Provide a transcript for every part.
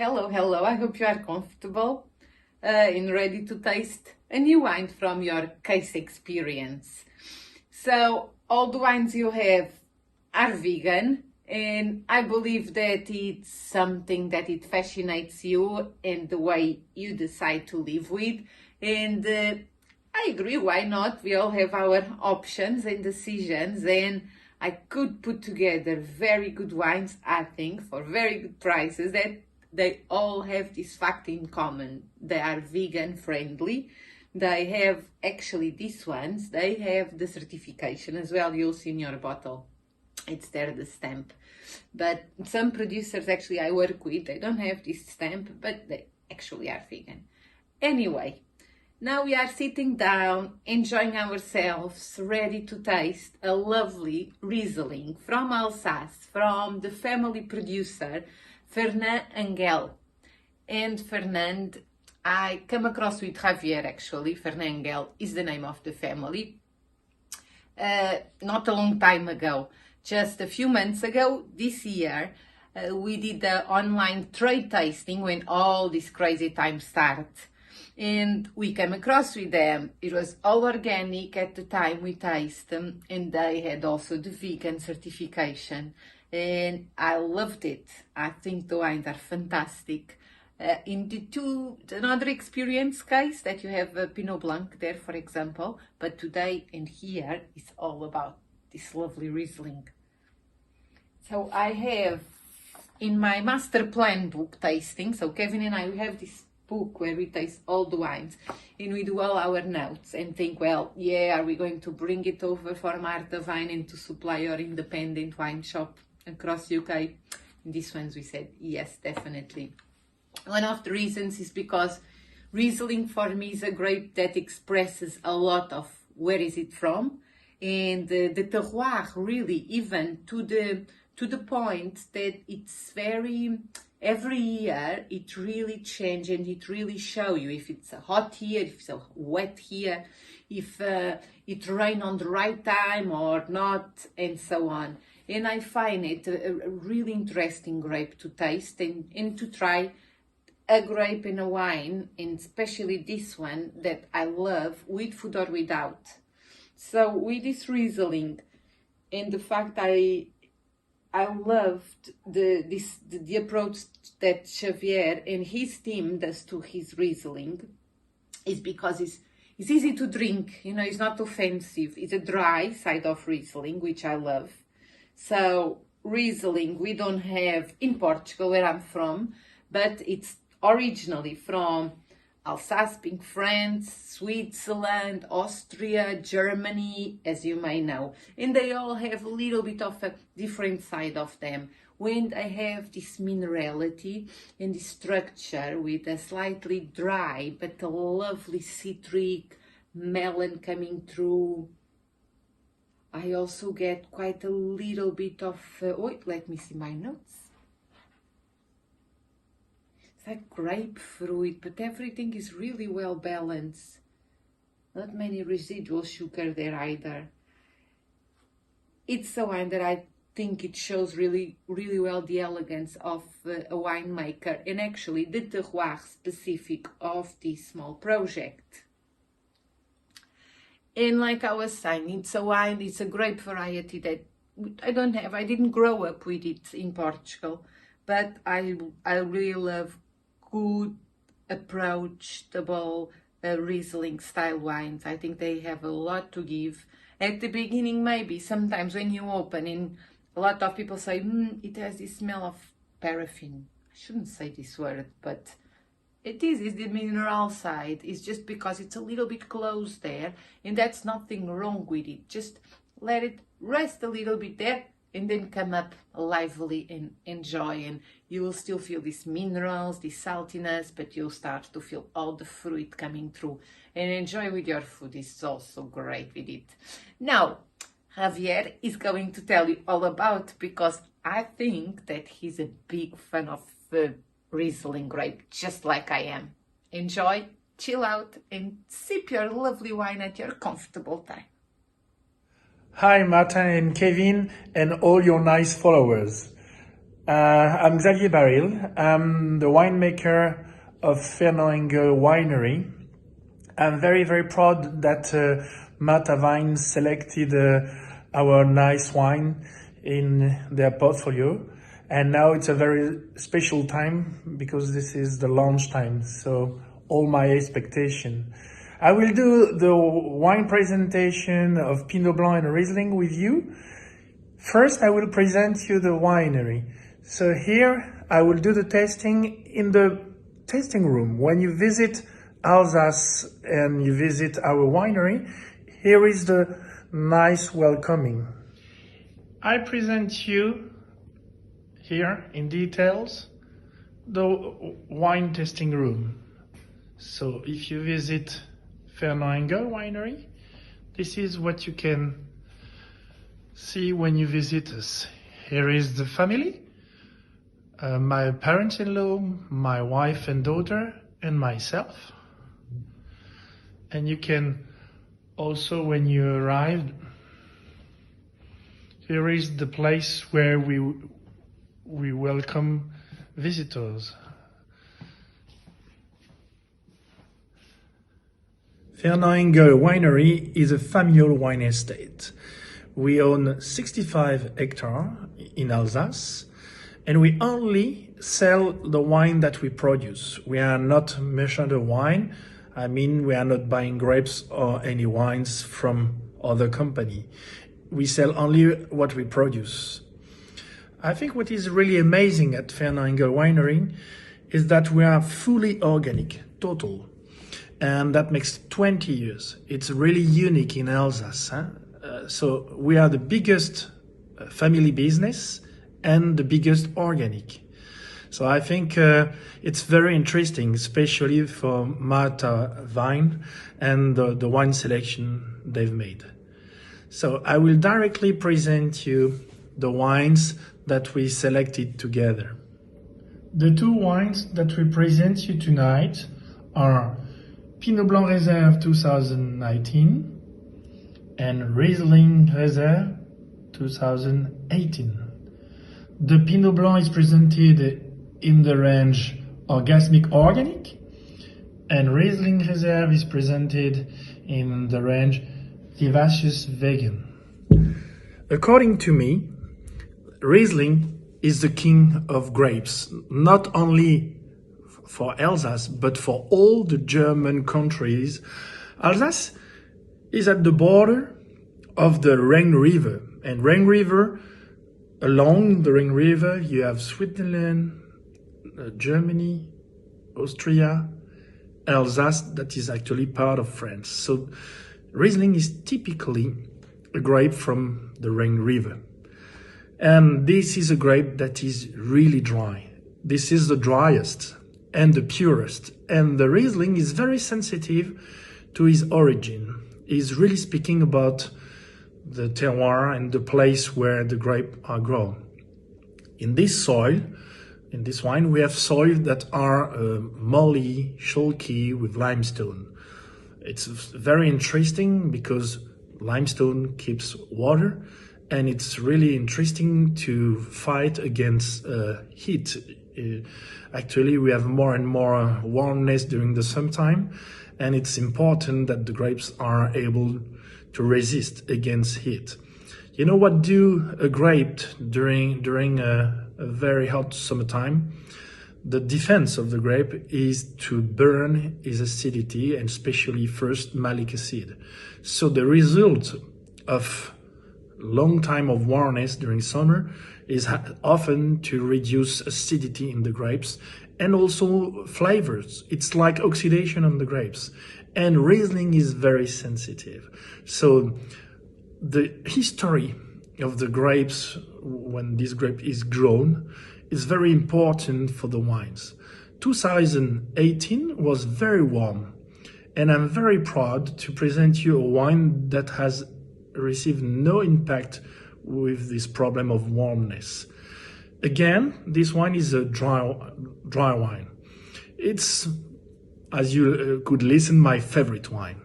Hello, hello. I hope you are comfortable and ready to taste a new wine from your case experience. So, all the wines you have are vegan, and I believe that it's something that it fascinates you and the way you decide to live with. And I agree, why not? We all have our options and decisions, and I could put together very good wines, I think, for very good prices that they all have this fact in common. They are vegan friendly. They have, actually these ones, they have the certification as well. You'll see in your bottle. It's there, the stamp. But some producers actually I work with, they don't have this stamp, but they actually are vegan. Anyway, now we are sitting down, enjoying ourselves, ready to taste a lovely Riesling from Alsace, from the family producer, Fernand Engel. And Fernand, I come across with Javier actually. Fernand Engel is the name of the family. Not a long time ago, just a few months ago, this year, we did the online trade tasting when all this crazy time started. And we came across with them. It was all organic at the time we tasted them, and they had also the vegan certification. And I loved it. I think the wines are fantastic. In another experience case that you have a Pinot Blanc there, for example, but today and here it's all about this lovely Riesling. So I have in my master plan book tasting, so Kevin and I, we have this book where we taste all the wines and we do all our notes and think, well, yeah, are we going to bring it over for Marta Wine and to supply your independent wine shop across UK? In these ones we said, yes, definitely. One of the reasons is because Riesling for me is a grape that expresses a lot of where is it from, and the terroir really, even to the point that it's very, every year it really changes and it really shows you if it's a hot here, if it's a wet here, if it rain on the right time or not, and so on. And I find it a really interesting grape to taste and to try a grape in a wine, and especially this one that I love, with food or without. So with this Riesling, and the fact I loved the approach that Xavier and his team does to his Riesling, is because it's easy to drink, you know, it's not offensive. It's a dry side of Riesling, which I love. So Riesling we don't have in Portugal, where I'm from, but it's originally from Alsace, being France, Switzerland, Austria, Germany, as you may know. And they all have a little bit of a different side of them. When they have this minerality and this structure with a slightly dry but a lovely citric melon coming through. I also get quite a little bit of, let me see my notes. It's like grapefruit, but everything is really well balanced. Not many residual sugar there either. It's a wine that I think it shows really, really well the elegance of a winemaker, and actually the terroir specific of this small project. And like I was saying, it's a wine, it's a grape variety that I didn't grow up with it in Portugal, but I really love good, approachable Riesling style wines. I think they have a lot to give. At the beginning, maybe, sometimes when you open, and a lot of people say, it has this smell of paraffin. I shouldn't say this word, but it is the mineral side. It's just because it's a little bit close there, and that's nothing wrong with it. Just let it rest a little bit there, and then come up lively and enjoy, and you will still feel these minerals, this saltiness, but you'll start to feel all the fruit coming through, and enjoy with your food is also great with it. Now, Javier is going to tell you all about, because I think that he's a big fan of Riesling grape, just like I am. Enjoy, chill out, and sip your lovely wine at your comfortable time. Hi Martin and Kevin and all your nice followers. I'm Xavier Baril. I'm the winemaker of Fernand Engel Winery. I'm very, very proud that Marta Wine selected our nice wine in their portfolio. And now it's a very special time because this is the launch time. So all my expectation. I will do the wine presentation of Pinot Blanc and Riesling with you. First, I will present you the winery. So here, I will do the tasting in the tasting room. When you visit Alsace and you visit our winery, here is the nice welcoming. I present you here in details the wine tasting room. So if you visit Fernand Engel Winery, this is what you can see when you visit us. Here is the family, my parents-in-law, my wife and daughter, and myself. And you can also, when you arrive, here is the place where we welcome visitors. Fernand Engel Winery is a familial wine estate. We own 65 hectares in Alsace, and we only sell the wine that we produce. We are not merchant of wine. I mean, we are not buying grapes or any wines from other company. We sell only what we produce. I think what is really amazing at Fernand Engel Winery is that we are fully organic, total. And that makes 20 years. It's really unique in Alsace. So we are the biggest family business and the biggest organic. So I think it's very interesting, especially for Marta Wine and the wine selection they've made. So I will directly present you the wines that we selected together. The two wines that we present you tonight are Pinot Blanc Reserve 2019 and Riesling Reserve 2018. The Pinot Blanc is presented in the range Orgasmic Organic, and Riesling Reserve is presented in the range Vivacious Vegan. According to me, Riesling is the king of grapes, not only for Alsace, but for all the German countries. Alsace is at the border of the Rhine River, and Rhine River, along the Rhine River, you have Switzerland, Germany, Austria, Alsace, that is actually part of France. So Riesling is typically a grape from the Rhine River. And this is a grape that is really dry. This is the driest and the purest. And the Riesling is very sensitive to its origin. He's really speaking about the terroir and the place where the grape are grown. In this soil, in this wine, we have soil that are molly, chalky with limestone. It's very interesting because limestone keeps water, and it's really interesting to fight against heat. Actually, we have more and more warmness during the summertime, and it's important that the grapes are able to resist against heat. You know what do a grape during a very hot summertime? The defense of the grape is to burn its acidity, and especially first malic acid. So the result of long time of warmness during summer is often to reduce acidity in the grapes and also flavors. It's like oxidation on the grapes. And Riesling is very sensitive. So the history of the grapes, when this grape is grown, is very important for the wines. 2018 was very warm, and I'm very proud to present you a wine that has received no impact with this problem of warmness. Again, this wine is a dry wine. It's, as you could listen, my favorite wine.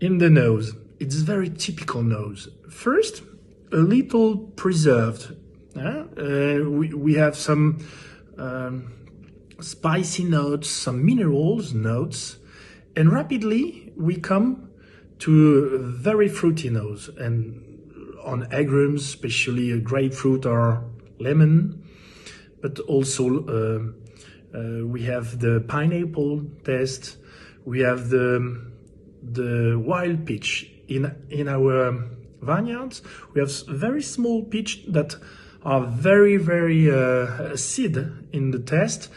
In the nose, it's very typical nose. First, a little preserved We have some spicy notes, some minerals notes, and rapidly we come to very fruity notes, and on agrumes, especially a grapefruit or lemon, but also we have the pineapple taste. We have the wild peach in our vineyards. We have very small peach that are very acid in the taste,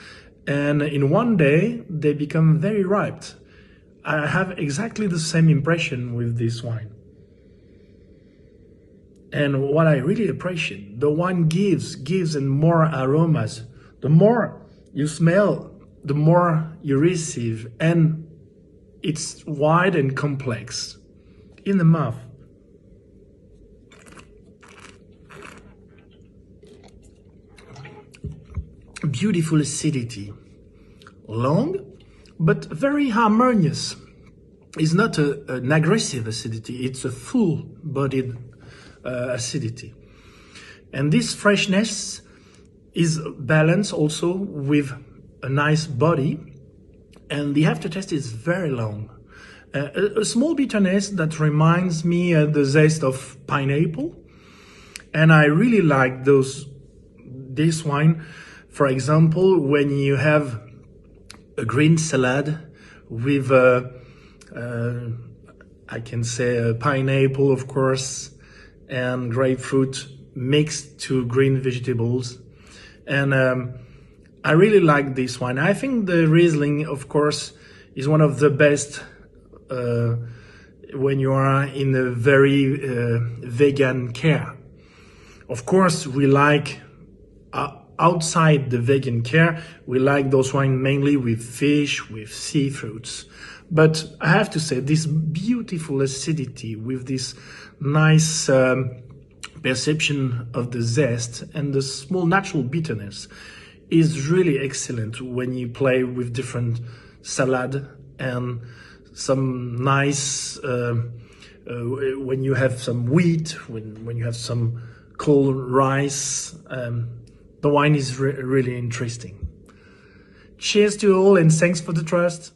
and in one day they become very ripe. I have exactly the same impression with this wine. And what I really appreciate, the wine gives and more aromas. The more you smell, the more you receive, and it's wide and complex in the mouth. Beautiful acidity, long but very harmonious. It's not an aggressive acidity, it's a full-bodied acidity. And this freshness is balanced also with a nice body, and the aftertaste is very long. A small bitterness that reminds me the zest of pineapple, and I really like this wine. For example, when you have a green salad with I can say a pineapple, of course, and grapefruit mixed to green vegetables. And I really like this wine. I think the Riesling, of course, is one of the best when you are in a very vegan care. Of course, we like outside the vegan care, we like those wines mainly with fish, with seafoods. But I have to say, this beautiful acidity with this nice perception of the zest and the small natural bitterness is really excellent when you play with different salad and some nice, when you have some wheat, when you have some cold rice, the wine is really interesting. Cheers to all, and thanks for the trust.